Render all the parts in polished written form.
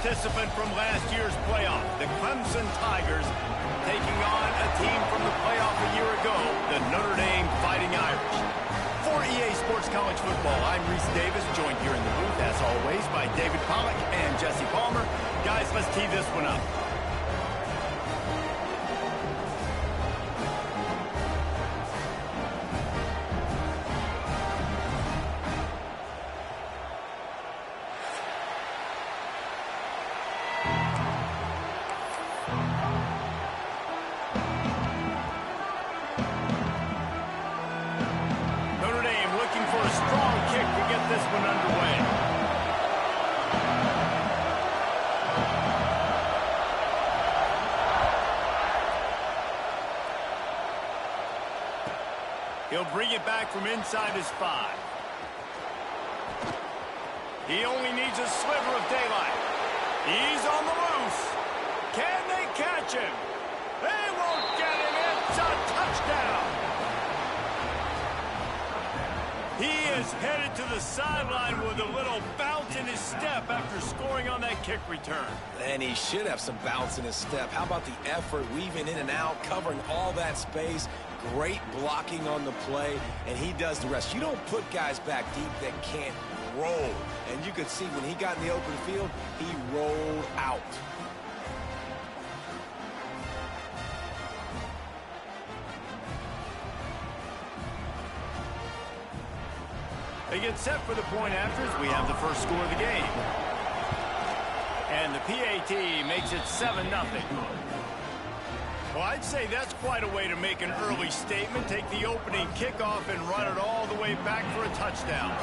participant from last year's playoff, the Clemson Tigers, taking on a team from the playoff a year ago, the Notre Dame Fighting Irish. For EA Sports College Football, I'm Reese Davis, joined here in the booth, as always, by David Pollack and Jesse Palmer. Guys, let's tee this one up. He'll bring it back from inside his 5. He only needs a sliver of daylight. He's on the loose. Can they catch him? They won't get him. It's a touchdown. He is headed to the sideline with a little bounce in his step after scoring on that kick return. And he should have some bounce in his step. How about the effort, weaving in and out, covering all that space? Great blocking on the play, and he does the rest. You don't put guys back deep that can't roll. And you could see when he got in the open field, he rolled out. They get set for the point after as we have the first score of the game. And the PAT makes it 7-0. Well, I'd say that's quite a way to make an early statement. Take the opening kickoff and run it all the way back for a touchdown.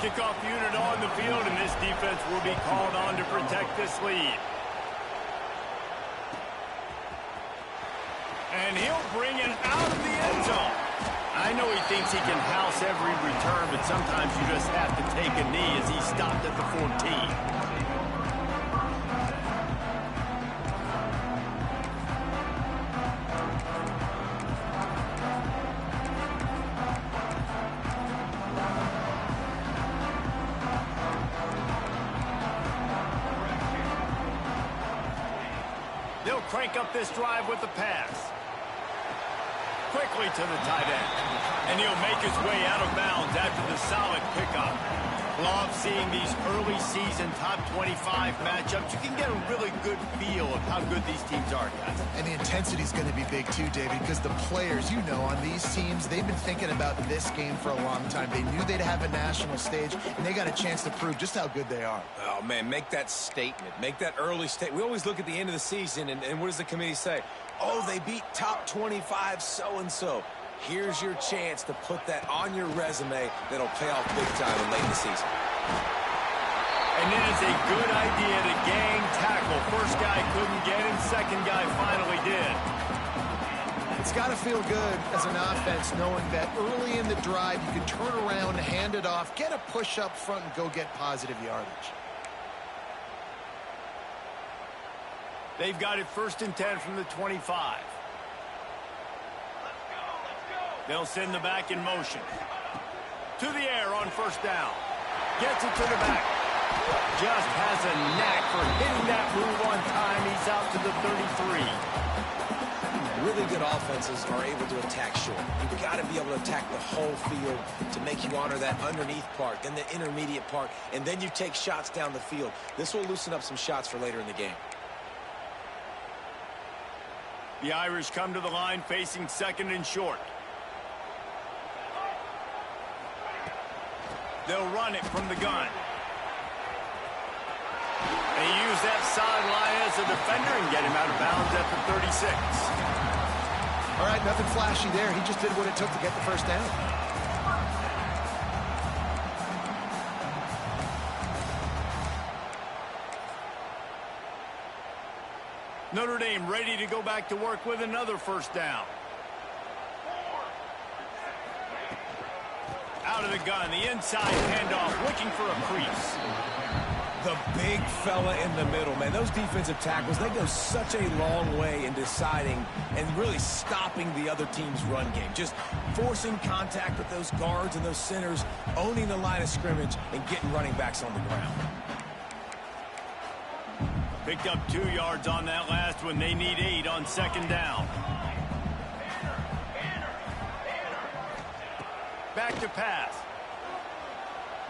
Kickoff unit on the field, and this defense will be called on to protect this lead. And he'll bring it out of the end zone. I know he thinks he can house every return, but sometimes you just have to take a knee as he stopped at the 14. They'll crank up this drive with the pass. Quickly to the tight end. And he'll make his way out of bounds after the solid pickup. Love seeing these early season top 25 matchups. You can get a really good feel of how good these teams are, guys. And the intensity is going to be big too, David, because the players, you know, on these teams, they've been thinking about this game for a long time. They knew they'd have a national stage, and they got a chance to prove just how good they are. Oh, man, make that statement. Make that early statement. We always look at the end of the season, and what does the committee say? Oh, they beat top 25 so-and-so. Here's your chance to put that on your resume that'll pay off big time late in the season. And it is a good idea to gang tackle. First guy couldn't get him, second guy finally did. It's got to feel good as an offense knowing that early in the drive you can turn around, hand it off, get a push up front, and go get positive yardage. They've got it 1st and 10 from the 25. They'll send the back in motion. To the air on 1st down. Gets it to the back. Just has a knack for hitting that move on time. He's out to the 33. Really good offenses are able to attack short. You've got to be able to attack the whole field to make you honor that underneath part, then the intermediate part, and then you take shots down the field. This will loosen up some shots for later in the game. The Irish come to the line facing 2nd and short. They'll run it from the gun. They use that sideline as a defender and get him out of bounds at the 36. All right, nothing flashy there. He just did what it took to get the 1st down. Notre Dame ready to go back to work with another 1st down. Out of the gun, the inside handoff, looking for a crease. The big fella in the middle, man. Those defensive tackles, they go such a long way in deciding and really stopping the other team's run game. Just forcing contact with those guards and those centers, owning the line of scrimmage, and getting running backs on the ground. Picked up 2 yards on that last one. They need 8 on second down. Back to pass.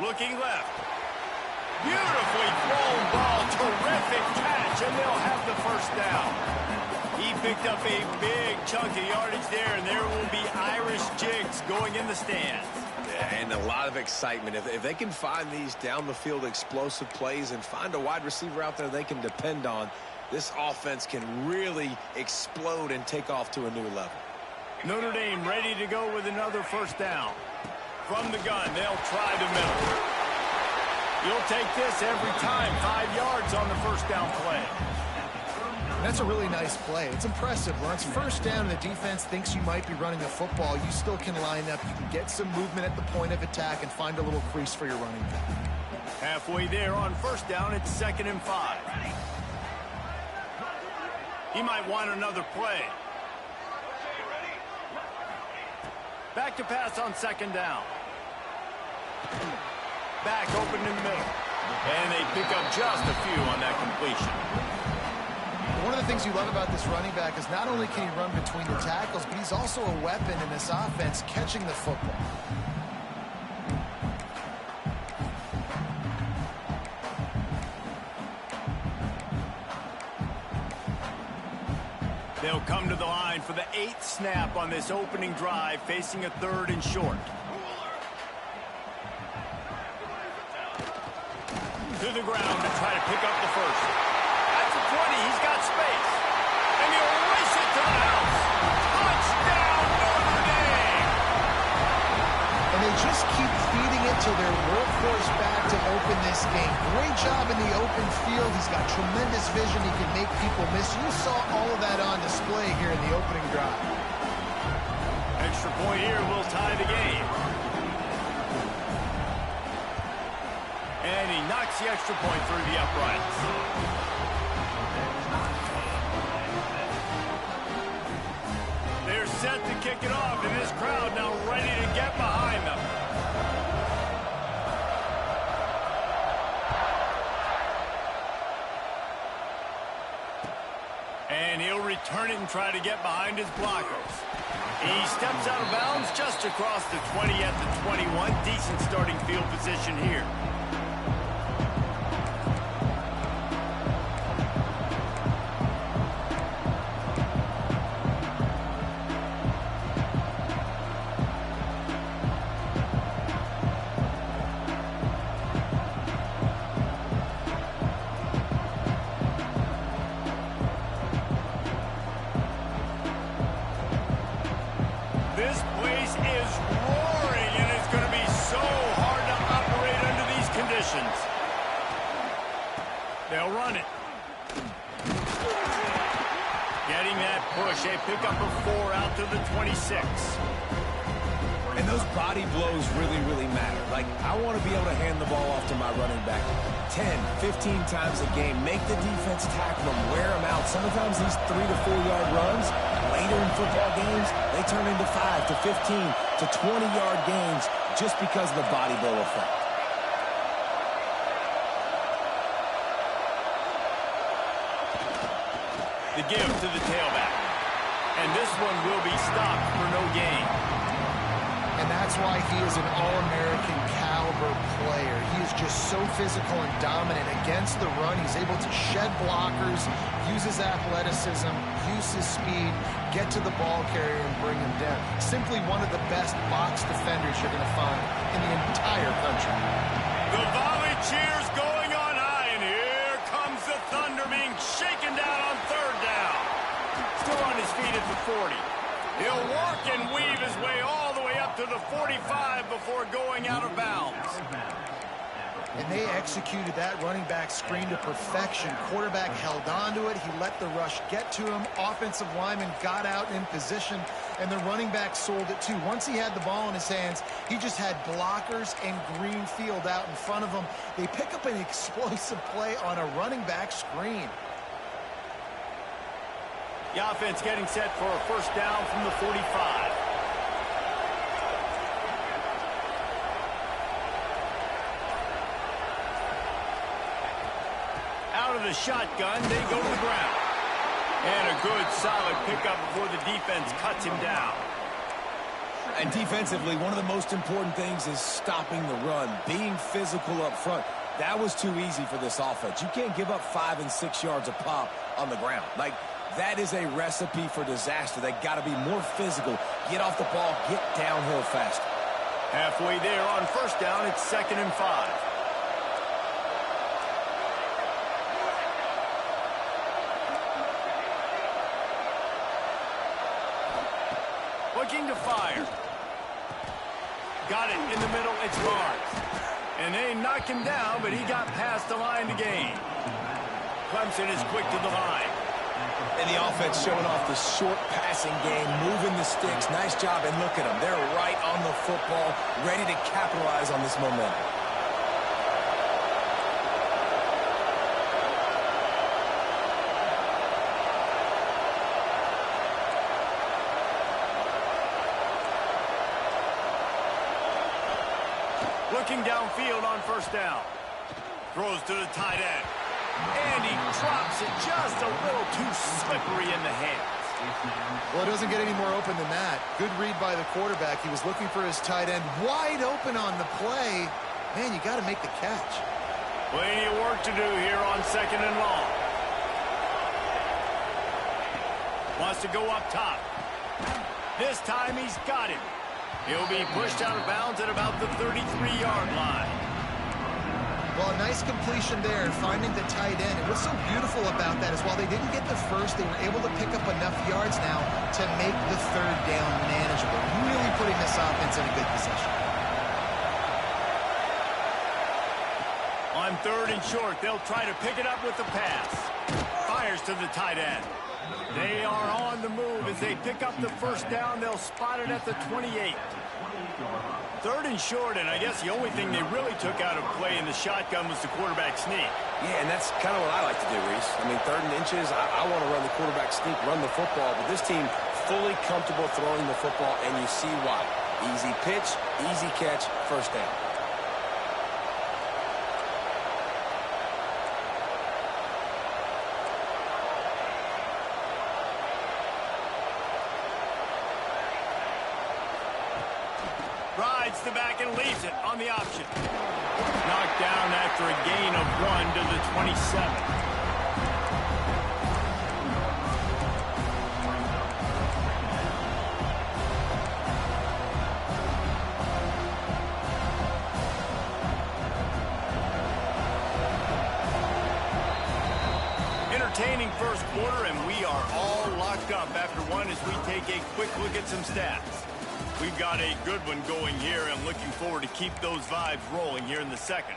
Looking left. Beautifully thrown ball. Terrific catch, and they'll have the first down. He picked up a big chunk of yardage there, and there will be Irish jigs going in the stands. Yeah, and a lot of excitement. If they can find these down-the-field explosive plays and find a wide receiver out there they can depend on, this offense can really explode and take off to a new level. Notre Dame ready to go with another first down. From the gun, they'll try the middle. You'll take this every time. 5 yards on the first down play. That's a really nice play. It's impressive. When it's first down and the defense thinks you might be running a football, you still can line up. You can get some movement at the point of attack and find a little crease for your running back. Halfway there on first down, it's 2nd and 5. He might want another play. Back to pass on second down. Back open in the middle. And they pick up just a few on that completion. One of the things you love about this running back is not only can he run between the tackles, but he's also a weapon in this offense catching the football. They'll come to the line for the 8th snap on this opening drive, facing a 3rd and short. To the ground to try to pick up the first. At the 20, he's got space. And he'll race it to the house. Touchdown, Notre Dame! And they just keep feeding it to their workhorse back to open this game. Great job in the open field. He's got tremendous vision. He can make people miss. You saw all of that on display here in the opening drive. Extra point here will tie the game. And he knocks the extra point through the uprights. They're set to kick it off, and this crowd now ready to get behind them. And he'll return it and try to get behind his blockers. He steps out of bounds just across the 20 at the 21. Decent starting field position here. This place is roaring, and it's going to be so hard to operate under these conditions. They'll run it. Getting that push, a pickup of 4 out to the 26. And those body blows really, really matter. Like, I want to be able to hand the ball off to my running back 10, 15 times a game. Make the defense tackle them, wear them out. Sometimes these 3 to 4 yard runs, later in football games, they turn into 5 to 15 to 20-yard gains just because of the body blow effect. The give to the tailback. And this one will be stopped for no gain. And that's why he is an All-American caliber player. He is just so physical and dominant against the run. He's able to shed blockers, use his athleticism, use his speed, get to the ball carrier and bring him down. Simply one of the best box defenders you're going to find in the entire country. The volley cheers going on high, and here comes the Thunder being shaken down on 3rd down. Still on his feet at the 40. He'll work and weave his way all the way up to the 45 before going out of bounds. And they executed that running back screen to perfection. Quarterback held on to it. He let the rush get to him. Offensive lineman got out in position, and the running back sold it too. Once he had the ball in his hands, he just had blockers and green field out in front of him. They pick up an explosive play on a running back screen. The offense getting set for a first down from the 45. Out of the shotgun. They go to the ground. And a good, solid pickup before the defense cuts him down. And defensively, one of the most important things is stopping the run, being physical up front. That was too easy for this offense. You can't give up 5 and 6 yards a pop on the ground. Like, that is a recipe for disaster. They got to be more physical, get off the ball, get downhill fast. Halfway there on first down, it's 2nd and 5. Looking to fire. Got it in the middle, it's Barnes. And they knock him down, but he got past the line to gain. Clemson is quick to the line. And the offense showing off the short passing game, moving the sticks. Nice job, and look at them. They're right on the football, ready to capitalize on this momentum. Looking downfield on first down. Throws to the tight end. And he drops it just a little too slippery in the hands. Well, it doesn't get any more open than that. Good read by the quarterback. He was looking for his tight end wide open on the play. Man, you got to make the catch. Plenty of work to do here on 2nd and long. Wants to go up top. This time he's got him. He'll be pushed out of bounds at about the 33-yard line. Well, a nice completion there, finding the tight end. And what's so beautiful about that is while they didn't get the first, they were able to pick up enough yards now to make the 3rd down manageable. Really putting this offense in a good position. On 3rd and short, they'll try to pick it up with the pass. Fires to the tight end. They are on the move as they pick up the first down. They'll spot it at the 28. 3rd and short, and I guess the only thing they really took out of play in the shotgun was the quarterback sneak. Yeah, and that's kind of what I like to do, Reese. I mean, 3rd and inches, I want to run the quarterback sneak, run the football, but this team fully comfortable throwing the football, and you see why. Easy pitch, easy catch, first down. Rides the back and leaves it on the option. Knocked down after a gain of 1 to the 27. Entertaining first quarter, and we are all locked up after one as we take a quick look at some stats. We've got a good one going here. I'm looking forward to keep those vibes rolling here in the second.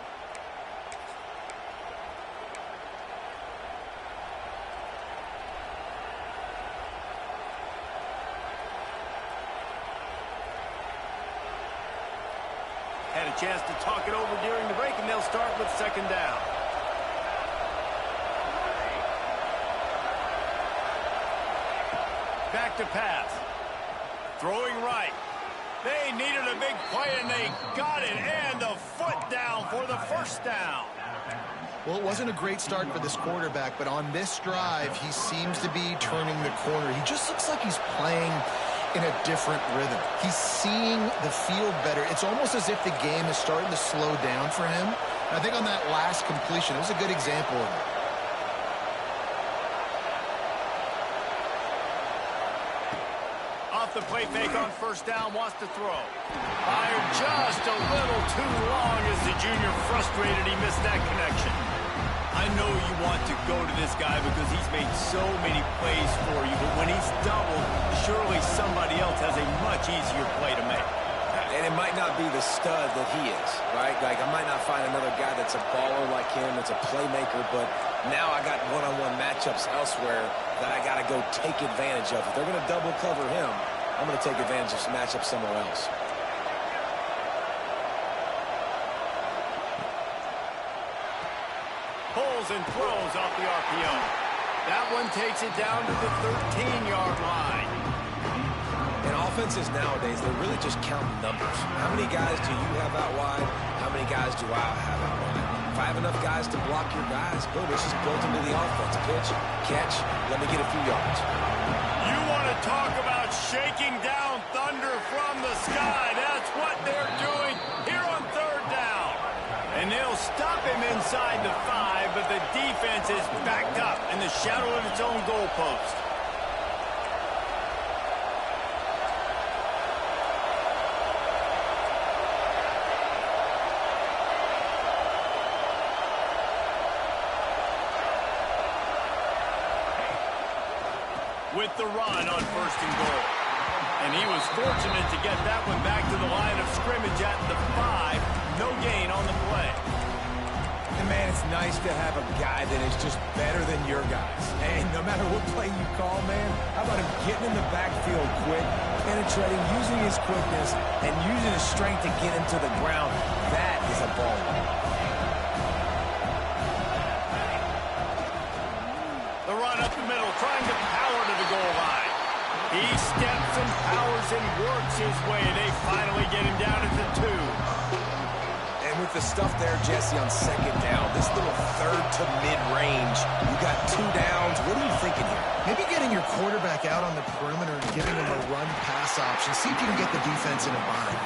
Had a chance to talk it over during the break, and they'll start with 2nd down. Back to pass. Throwing right. They needed a big play, and they got it. And the foot down for the first down. Well, it wasn't a great start for this quarterback, but on this drive, he seems to be turning the corner. He just looks like he's playing in a different rhythm. He's seeing the field better. It's almost as if the game is starting to slow down for him. And I think on that last completion, it was a good example of it. The play fake on first down, wants to throw. Fired just a little too long as the junior frustrated. He missed that connection. I know you want to go to this guy because he's made so many plays for you, but when he's doubled, surely somebody else has a much easier play to make. And it might not be the stud that he is, right? Like, I might not find another guy that's a baller like him, that's a playmaker, but now I got one-on-one matchups elsewhere that I got to go take advantage of. If they're going to double cover him, I'm going to take advantage of some matchups somewhere else. Pulls and throws off the RPO. That one takes it down to the 13-yard line. In offenses nowadays, they're really just counting numbers. How many guys do you have out wide? How many guys do I have out wide? I have enough guys to block your guys, boom, it's just built into the offense. Pitch, catch, let me get a few yards. You want to talk about shaking down thunder from the sky. That's what they're doing here on third down. And they'll stop him inside the 5, but the defense is backed up in the shadow of its own goalpost. With the run on 1st and goal. And he was fortunate to get that one back to the line of scrimmage at the 5. No gain on the play. And, man, it's nice to have a guy that is just better than your guys. And no matter what play you call, man, how about him getting in the backfield quick, penetrating, using his quickness, and using his strength to get him to the ground. That is a ball. The run up the middle, trying to power to the goal line. He steps and powers and works his way. They finally get him down at the 2. And with the stuff there, Jesse, on 2nd down, this little third to mid-range, you got 2 downs. What are you thinking here? Maybe getting your quarterback out on the perimeter and giving him a run-pass option. See if you can get the defense in a bind.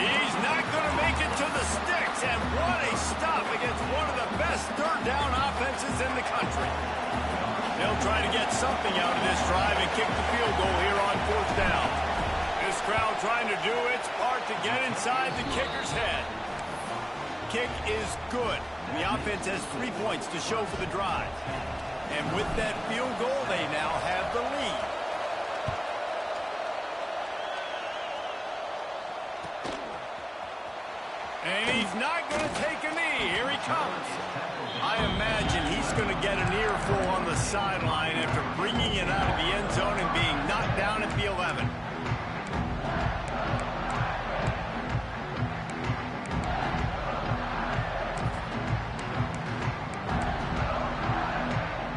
He's not going to make it to the sticks. And what a stop against one of the best third down offenses in the country. They'll try to get something out of this drive and kick the field goal here on 4th down. This crowd trying to do its part to get inside the kicker's head. Kick is good. The offense has 3 points to show for the drive. And with that field goal, they now have the lead. And he's not going to take a knee. Here he comes. I imagine he's going to get an earful on the sideline after bringing it out of the end zone and being knocked down at the 11.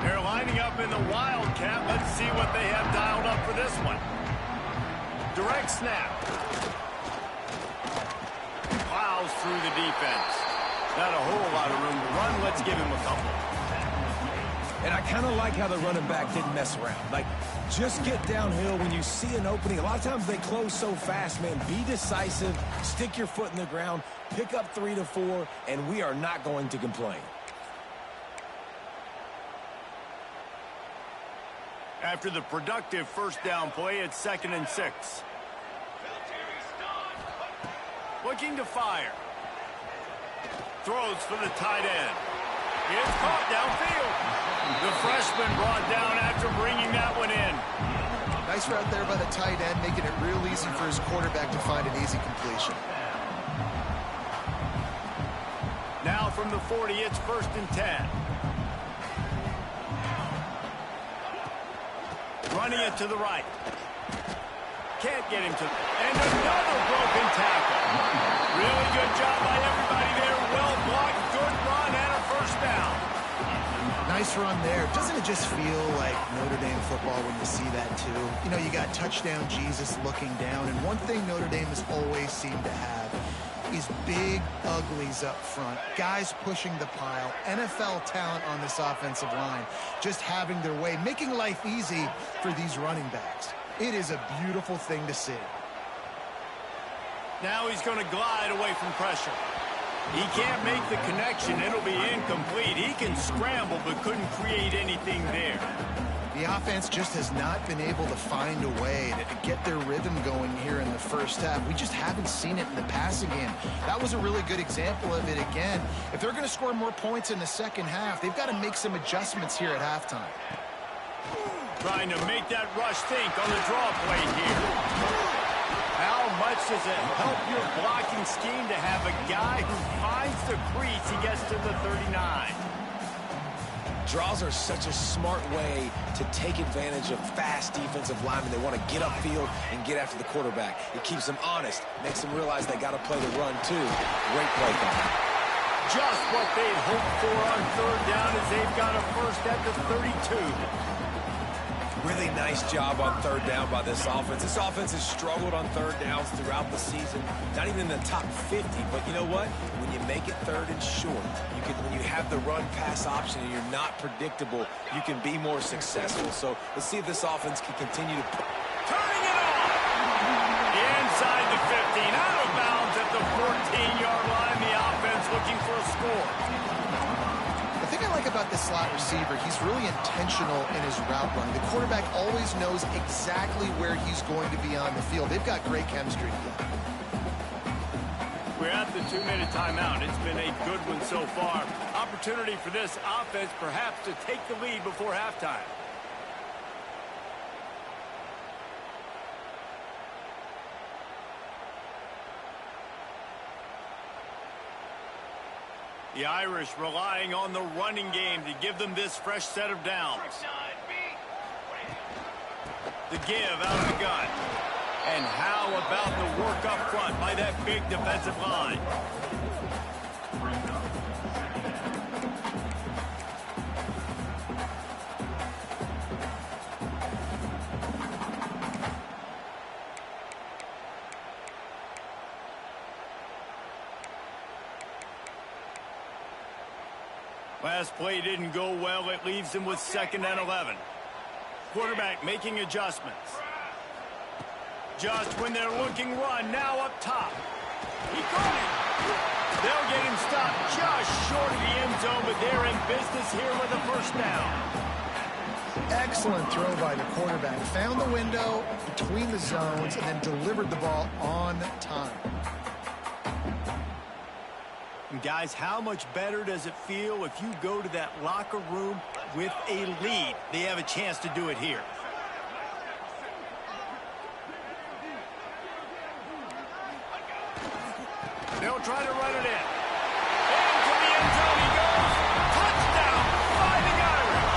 They're lining up in the Wildcat. Let's see what they have dialed up for this one. Direct snap. Plows through the defense. Not a whole lot of room to run. Let's give him a couple. And I kind of like how the running back didn't mess around. Like, just get downhill when you see an opening. A lot of times they close so fast, man. Be decisive, stick your foot in the ground, pick up 3 to 4, and we are not going to complain. After the productive 1st down play, it's 2nd and 6. Looking to fire. Throws for the tight end. It's caught downfield. The freshman brought down after bringing that one in. Nice route there by the tight end, making it real easy for his quarterback to find an easy completion. Now from the 40, it's 1st and 10. Running it to the right. Can't get him to... And another broken tackle. Really good job by everybody there. Well blocked, good run, and a 1st down. Nice run there. Doesn't it just feel like Notre Dame football when you see that, too? You know, you got touchdown Jesus looking down, and one thing Notre Dame has always seemed to have is big uglies up front. Guys pushing the pile. NFL talent on this offensive line. Just having their way, making life easy for these running backs. It is a beautiful thing to see. Now he's going to glide away from pressure. He can't make the connection. It'll be incomplete. He can scramble, but couldn't create anything there. The offense just has not been able to find a way to get their rhythm going here in the 1st half. We just haven't seen it in the passing game. That was a really good example of it again. If they're going to score more points in the 2nd half, they've got to make some adjustments here at halftime. Trying to make that rush think on the draw play here. How much does it help your blocking scheme to have a guy who finds the crease, he gets to the 39? Draws are such a smart way to take advantage of fast defensive linemen. They want to get upfield and get after the quarterback. It keeps them honest, makes them realize they got to play the run too. Great play call. Just what they'd hoped for on 3rd down as they've got a 1st at the 32. Really nice job on third down by this offense. This offense has struggled on third downs throughout the season. Not even in the top 50, but you know what? When you make it third and short, when you have the run-pass option and you're not predictable, you can be more successful. So let's see if this offense can continue to... Turning it on! Inside the 15, out of bounds at the 14-yard line. The offense looking for a score. The thing I like about this slot receiver, he's really intentional in his route running. The quarterback always knows exactly where he's going to be on the field. They've got great chemistry together. We're at the 2-minute timeout. It's been a good one so far. Opportunity for this offense perhaps to take the lead before halftime. The Irish relying on the running game to give them this fresh set of downs. The give out of the gun. And how about the work up front by that big defensive line? Last play didn't go well. It leaves him with 2nd and 11. Quarterback making adjustments. Just when they're looking run, now up top. He got it. They'll get him stopped just short of the end zone, but they're in business here with a first down. Excellent throw by the quarterback. Found the window between the zones and then delivered the ball on time. And guys, how much better does it feel if you go to that locker room with a lead? They have a chance to do it here. They'll try to run it in. Into the end zone he goes. Touchdown, Fighting Irish.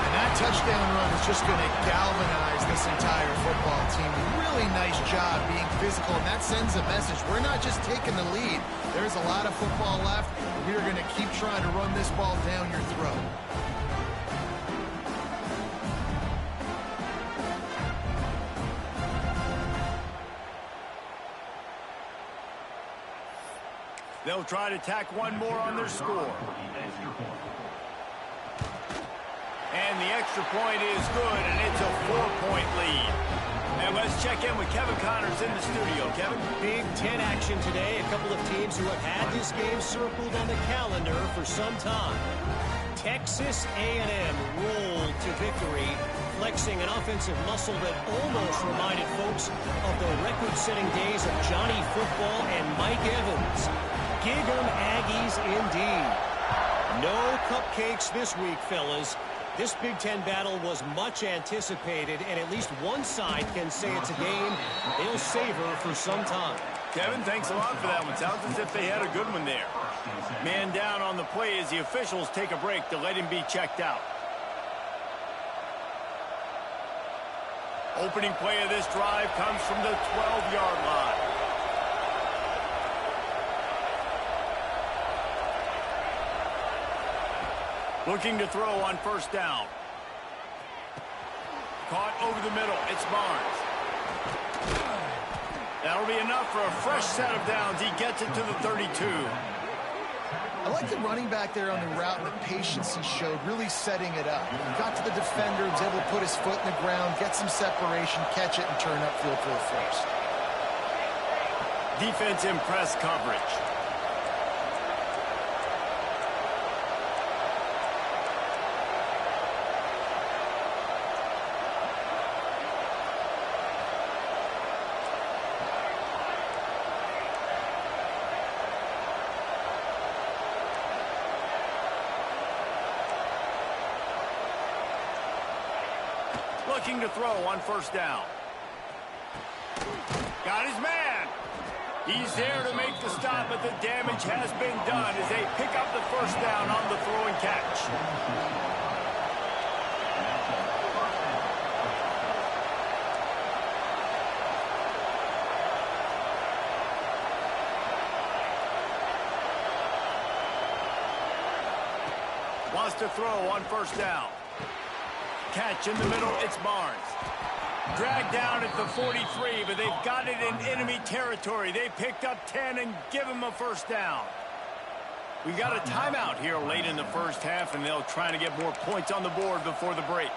And that touchdown run is just going to galvanize this entire football team. Really nice job being physical, and that sends a message. We're not just taking the lead. There's a lot of football left. We are going to keep trying to run this ball down your throat. They'll try to tack one more on their score. And the extra point is good, and it's a 4-point lead. And let's check in with Kevin Connors in the studio. Kevin? Big Ten action today. A couple of teams who have had this game circled on the calendar for some time. Texas A&M rolled to victory, flexing an offensive muscle that almost reminded folks of the record-setting days of Johnny Football and Mike Evans. Gig 'em Aggies indeed. No cupcakes this week, fellas. This Big Ten battle was much anticipated, and at least one side can say it's a game they'll savor for some time. Kevin, thanks a lot for that one. Sounds as if they had a good one there. Man down on the play as the officials take a break to let him be checked out. Opening play of this drive comes from the 12-yard line. Looking to throw on first down. Caught over the middle. It's Barnes. That'll be enough for a fresh set of downs. He gets it to the 32. I like the running back there on the route and the patience he showed, really setting it up. He got to the defender, was able to put his foot in the ground, get some separation, catch it, and turn upfield for the first. Defense in press coverage. Looking to throw on first down. Got his man. He's there to make the stop, but the damage has been done as they pick up the first down on the throw and catch. Wants to throw on first down. catch in the middle. It's Barnes. Dragged down at the 43, but they've got it in enemy territory. They picked up 10 and give him a first down. We got a timeout here late in the first half, and they'll try to get more points on the board before the break.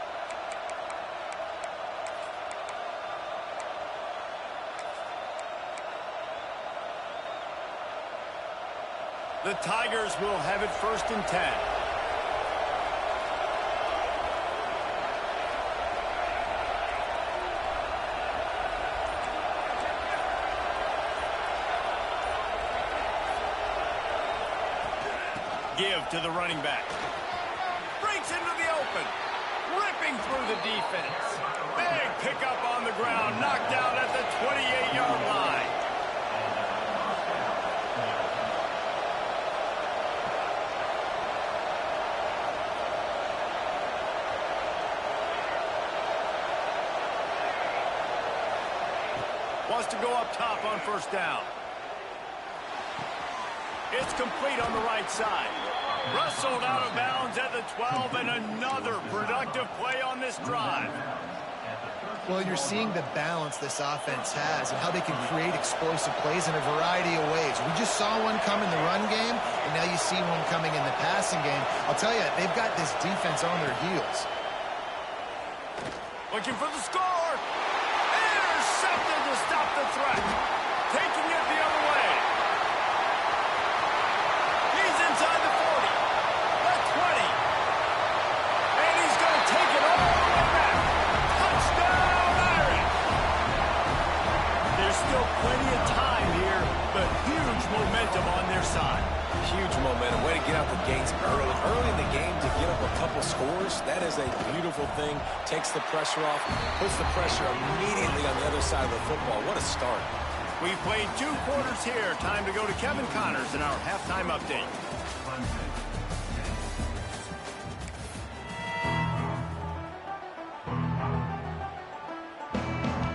The Tigers will have it 1st and 10. Give to the running back. Breaks into the open. Ripping through the defense. Big pickup on the ground. Knocked down at the 28-yard line. Wants to go up top on 1st down. It's complete on the right side. Rustled out of bounds at the 12, and another productive play on this drive. Well, you're seeing the balance this offense has and how they can create explosive plays in a variety of ways. We just saw one come in the run game, and now you see one coming in the passing game. I'll tell you, they've got this defense on their heels. Looking for the score. Intercepted to stop the threat. Taking it the other way. Inside the 40, the 20, and he's going to take it all the way back. Touchdown, Irish! There's still plenty of time here, but huge momentum on their side. Huge momentum. Way to get out the gates early in the game to get up a couple scores. That is a beautiful thing. Takes the pressure off, puts the pressure immediately on the other side of the football. What a start. We've played 2 quarters here. Time to go to Kevin Connors in our halftime update.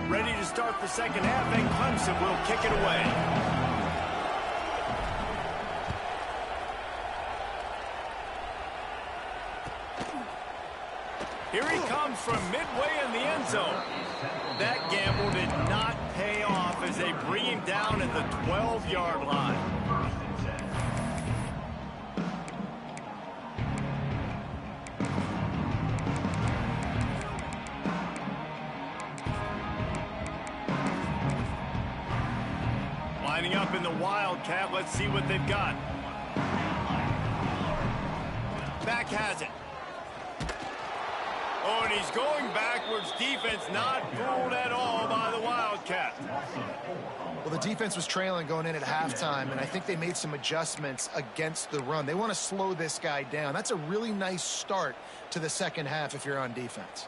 Ready to start the second half, and Clemson will kick it away. Here he comes from midway in the end zone. That gamble did not pay off as they bring him down at the 12-yard line. Lining up in the Wildcat. Let's see what they've got. Back has it. Oh, and he's going backwards. Defense not fooled at all by the Wildcat. Well, the defense was trailing going in at halftime, and I think they made some adjustments against the run. They want to slow this guy down. That's a really nice start to the second half if you're on defense.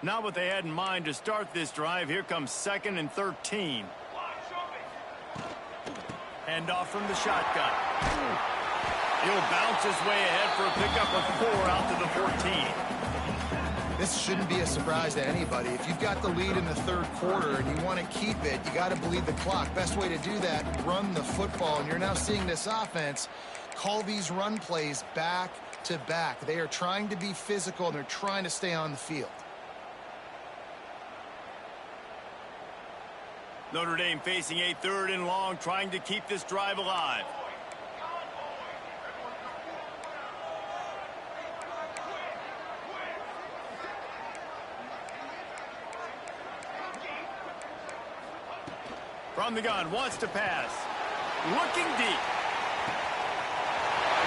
Not what they had in mind to start this drive. Here comes 2nd and 13. Hand off from the shotgun. He'll bounce his way ahead for a pickup of 4 out to the 14. This shouldn't be a surprise to anybody. If you've got the lead in the 3rd quarter and you want to keep it, you got to bleed the clock. Best way to do that, run the football. And you're now seeing this offense call these run plays back to back. They are trying to be physical, and they're trying to stay on the field. Notre Dame facing a 3rd and long, trying to keep this drive alive. From the gun, wants to pass. Looking deep.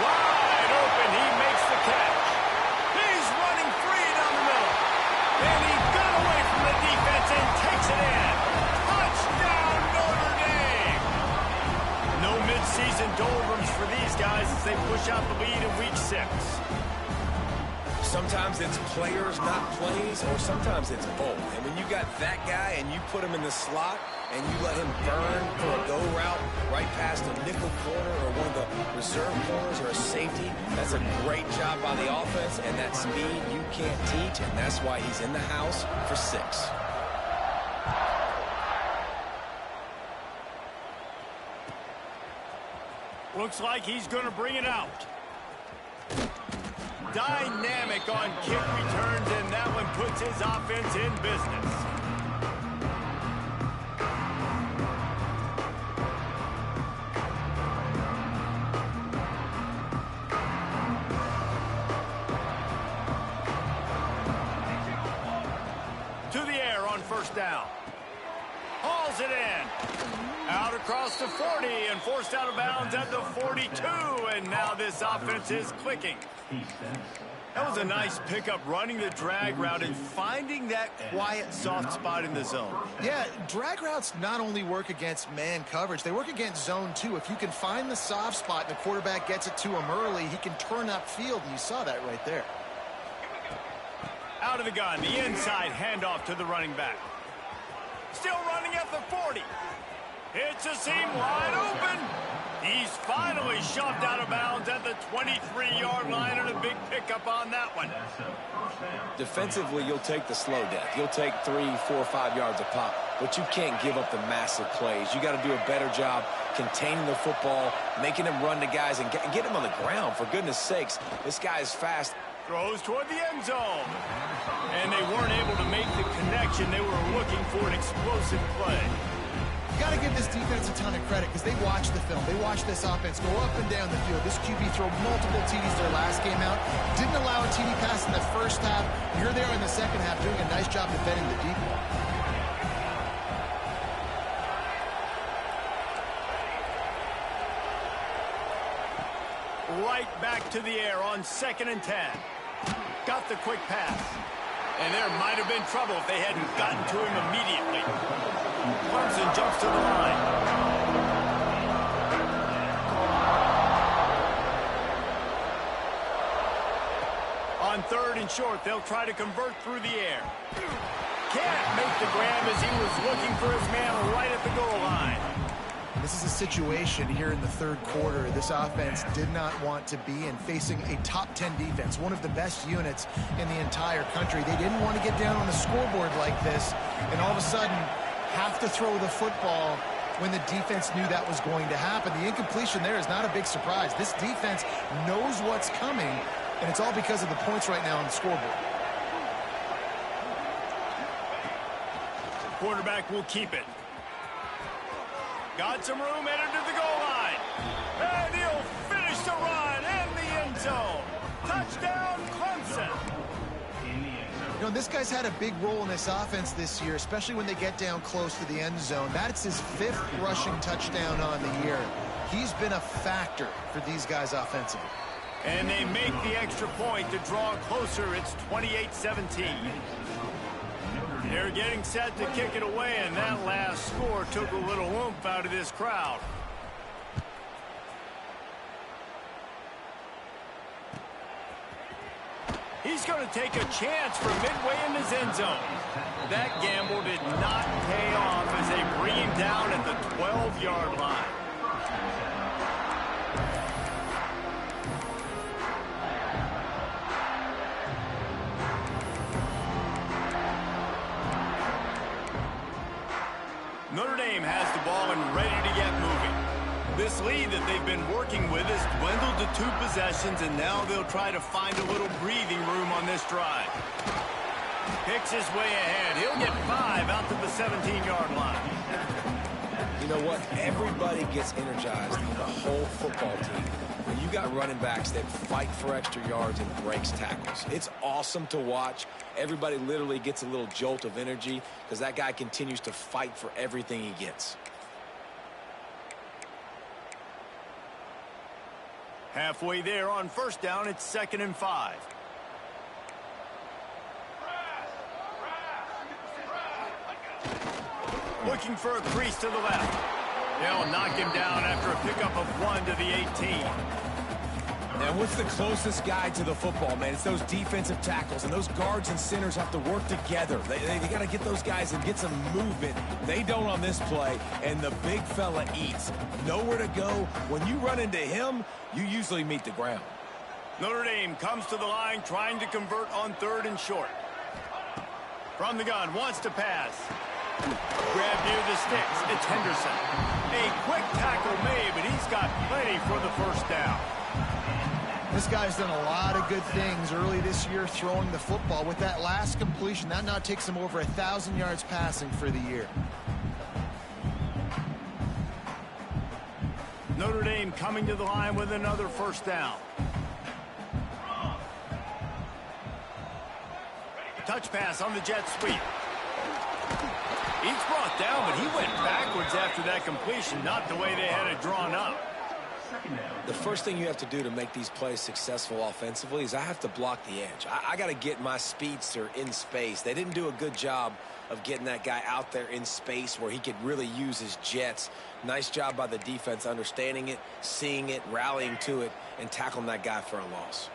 Wide open, he makes the catch. He's running free down the middle. And he got away from the defense and takes it in. Touchdown, Notre Dame! No midseason doldrums for these guys as they push out the lead in week 6. Sometimes it's players, not plays, or sometimes it's both. And when you got that guy and you put him in the slot and you let him burn for a go route right past the nickel corner or one of the reserve corners or a safety. That's a great job by the offense, and that speed you can't teach, and that's why he's in the house for 6. Looks like he's going to bring it out. Dynamic on kick returns, and that one puts his offense in business. To the air on first down. Hauls it in. Out across the 40 and forced out of bounds at the 42. And now this offense is clicking. That was a nice pickup, running the drag route and finding that quiet, soft spot in the zone. Yeah, drag routes not only work against man coverage, they work against zone too. If you can find the soft spot and the quarterback gets it to him early, he can turn upfield, and you saw that right there. Out of the gun, the inside handoff to the running back. Still running at the 40. It's a seam wide open. He's finally shoved out of bounds at the 23-yard line, and a big pickup on that one. Defensively, you'll take the slow death. You'll take 3, 4, 5 yards a pop, but you can't give up the massive plays. You got to do a better job containing the football, making them run to guys, and get them on the ground. For goodness sakes, this guy is fast. Throws toward the end zone. And they weren't able to make the connection. They were looking for an explosive play. You got to give this defense a ton of credit because they watched the film. They watched this offense go up and down the field. This QB throw multiple TDs their last game out. Didn't allow a TD pass in the first half. Here they are in the second half doing a nice job defending the deep ball. Right back to the air on 2nd and 10. Got the quick pass. And there might have been trouble if they hadn't gotten to him immediately. Clemson jumps to the line. On 3rd and short, they'll try to convert through the air. Can't make the grab as he was looking for his man right at the goal line. This is a situation here in the 3rd quarter this offense did not want to be in, facing a top 10 defense, one of the best units in the entire country. They didn't want to get down on the scoreboard like this and all of a sudden have to throw the football when the defense knew that was going to happen. The incompletion there is not a big surprise. This defense knows what's coming, and it's all because of the points right now on the scoreboard. Quarterback will keep it. Got some room, entered to the goal line. And he'll finish the run in the end zone. Touchdown, Clemson. You know, this guy's had a big role in this offense this year, especially when they get down close to the end zone. That's his 5th rushing touchdown on the year. He's been a factor for these guys offensively. And they make the extra point to draw closer. It's 28-17. They're getting set to kick it away, and that last score took a little oomph out of this crowd. He's going to take a chance from midway in his end zone. That gamble did not pay off as they bring him down at the 12-yard line. Notre Dame has the ball and ready to get moving. This lead that they've been working with has dwindled to 2 possessions, and now they'll try to find a little breathing room on this drive. Picks his way ahead. He'll get 5 out to the 17-yard line. You know what? Everybody gets energized on the whole football team when you got running backs that fight for extra yards and breaks tackles. It's awesome to watch. Everybody literally gets a little jolt of energy because that guy continues to fight for everything he gets. Halfway there on first down, it's 2nd and 5. Looking for a crease to the left. They'll knock him down after a pickup of 1 to the 18. And what's the closest guy to the football, man? It's those defensive tackles, and those guards and centers have to work together. They got to get those guys and get some movement. They don't on this play, and the big fella eats. Nowhere to go. When you run into him, you usually meet the ground. Notre Dame comes to the line trying to convert on 3rd and short. From the gun, wants to pass. Grab near the sticks. It's Henderson. A quick tackle made, but he's got plenty for the first down. This guy's done a lot of good things early this year throwing the football. With that last completion, that now takes him over 1,000 yards passing for the year. Notre Dame coming to the line with another first down. Touch pass on the jet sweep. He's brought down, but he went backwards after that completion, not the way they had it drawn up. The first thing you have to do to make these plays successful offensively is I have to block the edge. I got to get my speedster in space. They didn't do a good job of getting that guy out there in space where he could really use his jets. Nice job by the defense understanding it, seeing it, rallying to it, and tackling that guy for a loss.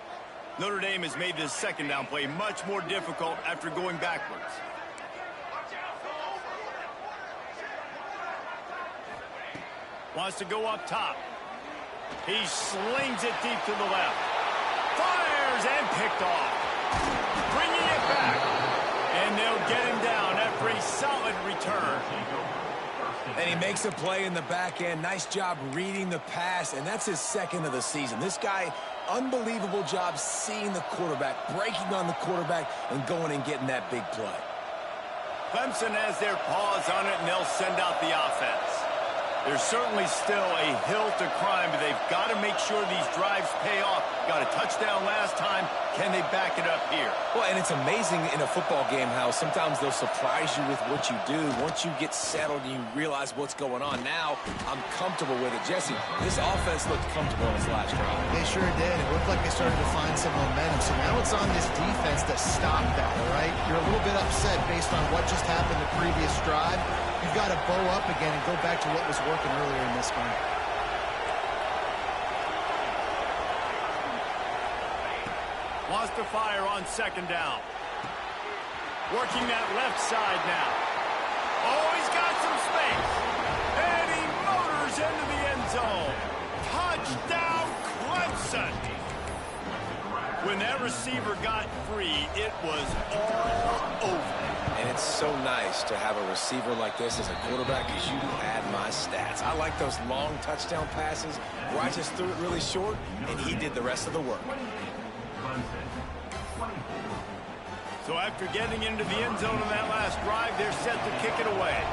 Notre Dame has made this second down play much more difficult after going backwards. Wants to go up top. He slings it deep to the left. Fires and picked off. Bringing it back. And they'll get him down after a solid return. And he makes a play in the back end. Nice job reading the pass, and that's his second of the season. This guy, unbelievable job seeing the quarterback, breaking on the quarterback, and going and getting that big play. Clemson has their paws on it, and they'll send out the offense. There's certainly still a hill to climb, but they've got to make sure these drives pay off. Got a touchdown last time. Can they back it up here? Well, and it's amazing in a football game how sometimes they'll surprise you with what you do. Once you get settled and you realize what's going on, now I'm comfortable with it. Jesse, this offense looked comfortable in its last drive. They sure did. It looked like they started to find some momentum. So now it's on this defense to stop that, all right? You're a little bit upset based on what just happened the previous drive. You've got to bow up again and go back to what was working earlier in this game. Wants to fire on second down. Working that left side now. Oh, he's got some space. And he motors into the end zone. Touchdown, Clemson. When that receiver got free, it was all over. And it's so nice to have a receiver like this as a quarterback because you add my stats. I like those long touchdown passes where I just threw it really short, and he did the rest of the work. So after getting into the end zone in that last drive, they're set to kick it away.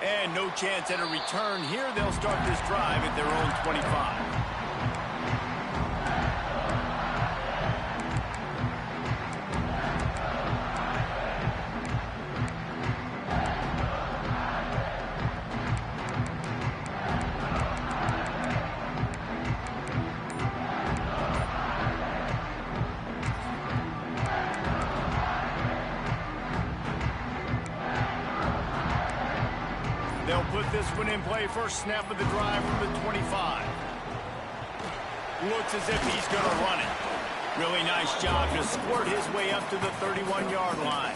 And no chance at a return here. They'll start this drive at their own 25. They'll put this one in play. First snap of the drive from the 25. Looks as if he's going to run it. Really nice job to squirt his way up to the 31-yard line.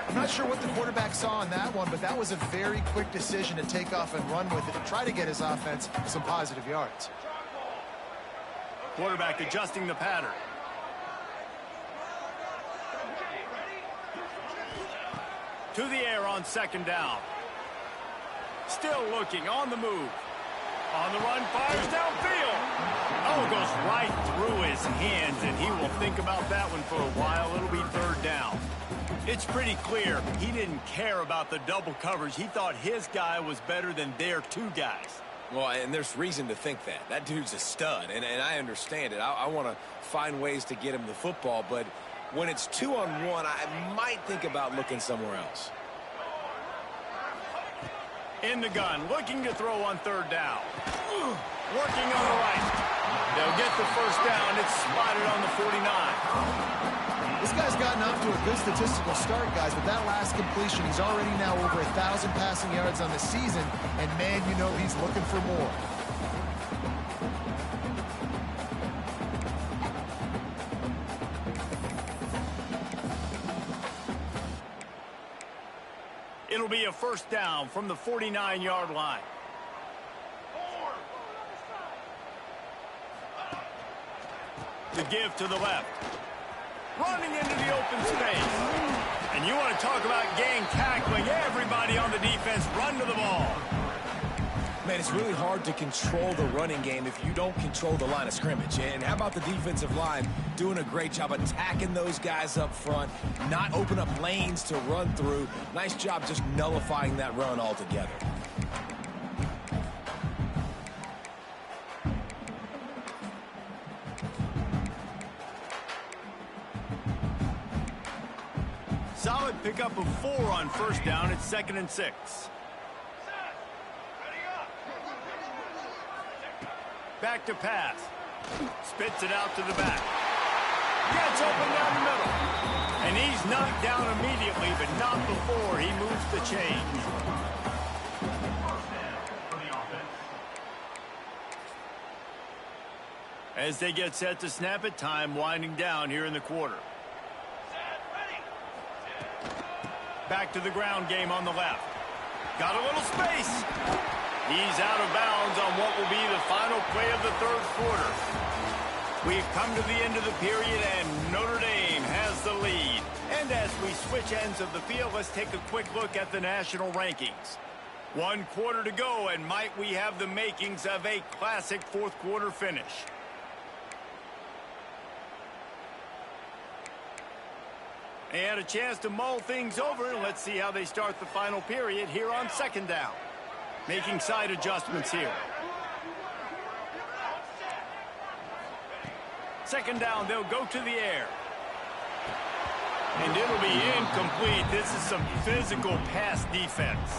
I'm not sure what the quarterback saw on that one, but that was a very quick decision to take off and run with it and try to get his offense some positive yards. Quarterback adjusting the pattern. To the air on second down. Still looking, on the move. On the run, fires downfield. Oh, goes right through his hands, and he will think about that one for a while. It'll be third down. It's pretty clear he didn't care about the double coverage. He thought his guy was better than their two guys. Well, and there's reason to think that. That dude's a stud, and I understand it. I want to find ways to get him the football, but when it's 2-on-1, I might think about looking somewhere else. In the gun, looking to throw on third down. Working on the right. They'll get the first down. It's spotted on the 49. This guy's gotten off to a good statistical start, guys, but that last completion, he's already now over 1,000 passing yards on the season, and man, you know he's looking for more. It'll be a first down from the 49-yard line. The give to the left. Running into the open space. And you want to talk about gang tackling. Everybody on the defense run to the ball. Man, it's really hard to control the running game if you don't control the line of scrimmage. And how about the defensive line doing a great job attacking those guys up front, not open up lanes to run through. Nice job just nullifying that run altogether. Solid pickup of 4 on first down. It's 2nd and 6. Back to pass. Spits it out to the back. Gets open down the middle. And he's knocked down immediately, but not before he moves the chains. As they get set to snap it, time winding down here in the quarter. Back to the ground game on the left. Got a little space. He's out of bounds on what will be the final play of the third quarter. We've come to the end of the period, and Notre Dame has the lead. And as we switch ends of the field, let's take a quick look at the national rankings. 1 quarter to go, and might we have the makings of a classic fourth quarter finish. And a chance to mull things over. Let's see how they start the final period here on 2nd down. Making side adjustments here. 2nd down, they'll go to the air. And it'll be incomplete. This is some physical pass defense.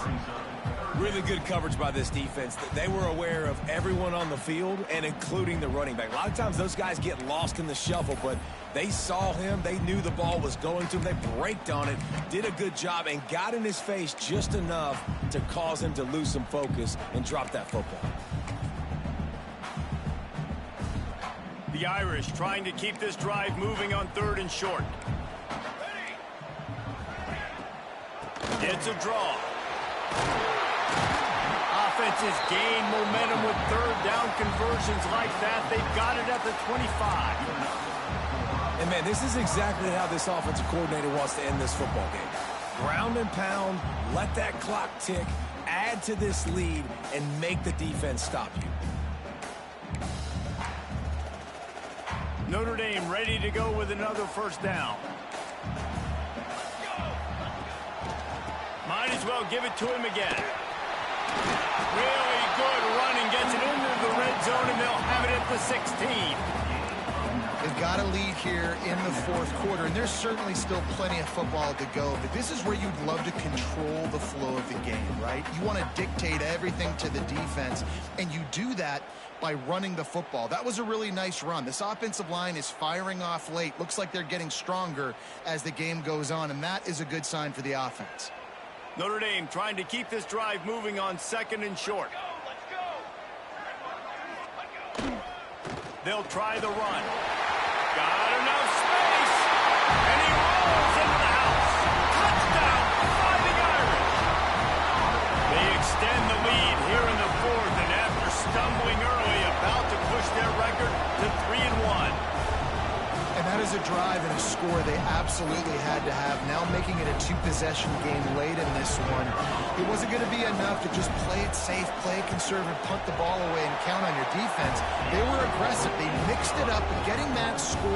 Really good coverage by this defense. They were aware of everyone on the field, and including the running back. A lot of times those guys get lost in the shuffle, but they saw him. They knew the ball was going to him. They braked on it, did a good job, and got in his face just enough to cause him to lose some focus and drop that football. The Irish trying to keep this drive moving on 3rd and short. It's a draw. Offenses gain momentum with 3rd down conversions like that. They've got it at the 25. And, man, this is exactly how this offensive coordinator wants to end this football game. Ground and pound, let that clock tick, add to this lead, and make the defense stop you. Notre Dame ready to go with another first down. Might as well give it to him again. Really good running, gets it into the red zone, and they'll have it at the 16. They've got a lead here in the fourth quarter, and there's certainly still plenty of football to go, but this is where you'd love to control the flow of the game, right? You want to dictate everything to the defense, and you do that by running the football. That was a really nice run. This offensive line is firing off late. Looks like they're getting stronger as the game goes on, and that is a good sign for the offense. Notre Dame trying to keep this drive moving on 2nd and short. They'll try the run. Got enough space. And he rolls into the house. Touchdown, Fighting Irish. They extend the lead here in the 4th, and after stumbling early, about to push their record to 3-1. And that is a drive and a score they absolutely had to have. Now making it a 2-possession game late in this one. It wasn't going to be enough to just play it safe, play it conservative, punt the ball away, and count on your defense. They were aggressive. They mixed it up, getting that score.